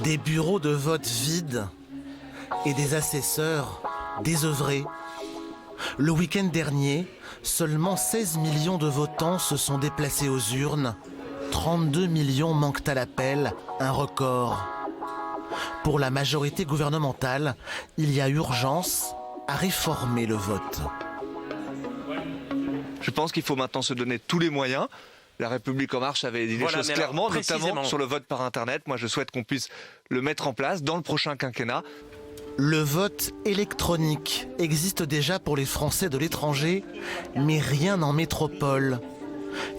Des bureaux de vote vides et des assesseurs désœuvrés. Le week-end dernier, seulement 16 millions de votants se sont déplacés aux urnes. 32 millions manquent à l'appel, un record. Pour la majorité gouvernementale, il y a urgence à réformer le vote. Je pense qu'il faut maintenant se donner tous les moyens. La République En Marche avait dit les choses clairement, notamment sur le vote par Internet. Moi, je souhaite qu'on puisse le mettre en place dans le prochain quinquennat. Le vote électronique existe déjà pour les Français de l'étranger, mais rien en métropole.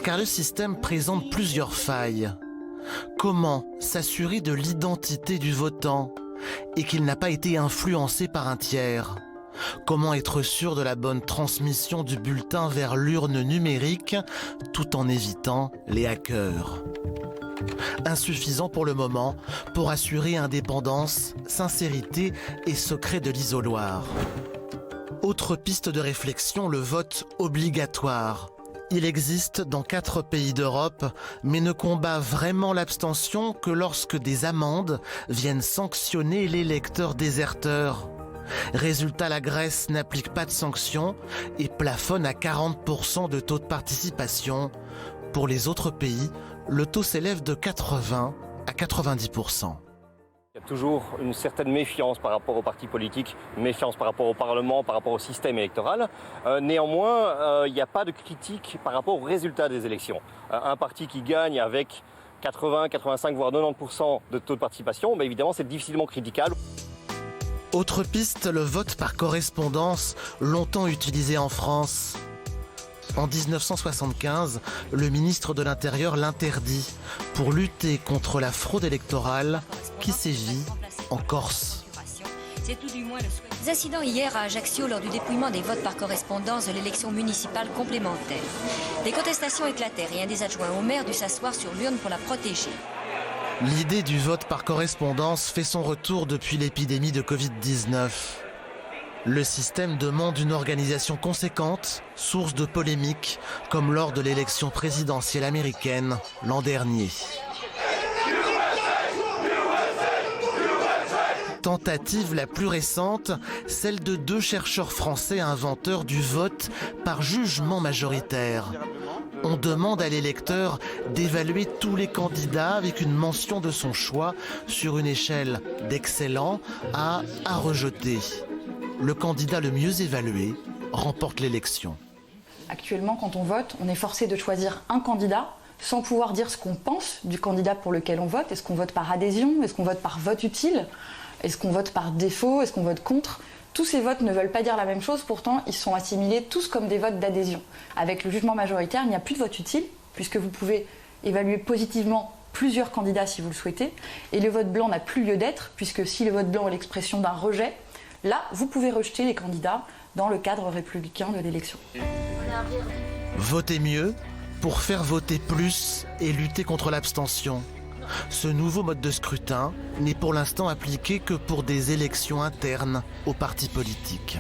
Car le système présente plusieurs failles. Comment s'assurer de l'identité du votant et qu'il n'a pas été influencé par un tiers ? Comment être sûr de la bonne transmission du bulletin vers l'urne numérique tout en évitant les hackers ? Insuffisant pour le moment pour assurer indépendance, sincérité et secret de l'isoloir. Autre piste de réflexion, le vote obligatoire. Il existe dans 4 pays d'Europe, mais ne combat vraiment l'abstention que lorsque des amendes viennent sanctionner l'électeur déserteur. Résultat, la Grèce n'applique pas de sanctions et plafonne à 40% de taux de participation. Pour les autres pays, le taux s'élève de 80 à 90%. Il y a toujours une certaine méfiance par rapport aux partis politiques, méfiance par rapport au Parlement, par rapport au système électoral. Néanmoins, il n'y a pas de critique par rapport aux résultats des élections. Un parti qui gagne avec 80, 85, voire 90% de taux de participation, évidemment, c'est difficilement critiquable. Autre piste, le vote par correspondance, longtemps utilisé en France. En 1975, le ministre de l'Intérieur l'interdit pour lutter contre la fraude électorale qui sévit en Corse. Des incidents hier à Ajaccio lors du dépouillement des votes par correspondance de l'élection municipale complémentaire. Des contestations éclatèrent et un des adjoints au maire dut s'asseoir sur l'urne pour la protéger. L'idée du vote par correspondance fait son retour depuis l'épidémie de Covid-19. Le système demande une organisation conséquente, source de polémiques, comme lors de l'élection présidentielle américaine l'an dernier. Tentative la plus récente, celle de 2 chercheurs français inventeurs du vote par jugement majoritaire. On demande à l'électeur d'évaluer tous les candidats avec une mention de son choix sur une échelle d'excellent à rejeter. Le candidat le mieux évalué remporte l'élection. Actuellement, quand on vote, on est forcé de choisir un candidat sans pouvoir dire ce qu'on pense du candidat pour lequel on vote. Est-ce qu'on vote par adhésion? Est-ce qu'on vote par vote utile? Est-ce qu'on vote par défaut? Est-ce qu'on vote contre? Tous ces votes ne veulent pas dire la même chose, pourtant ils sont assimilés tous comme des votes d'adhésion. Avec le jugement majoritaire, il n'y a plus de vote utile, puisque vous pouvez évaluer positivement plusieurs candidats si vous le souhaitez, et le vote blanc n'a plus lieu d'être, puisque si le vote blanc est l'expression d'un rejet, là, vous pouvez rejeter les candidats dans le cadre républicain de l'élection. Voter mieux pour faire voter plus et lutter contre l'abstention. Ce nouveau mode de scrutin n'est pour l'instant appliqué que pour des élections internes aux partis politiques.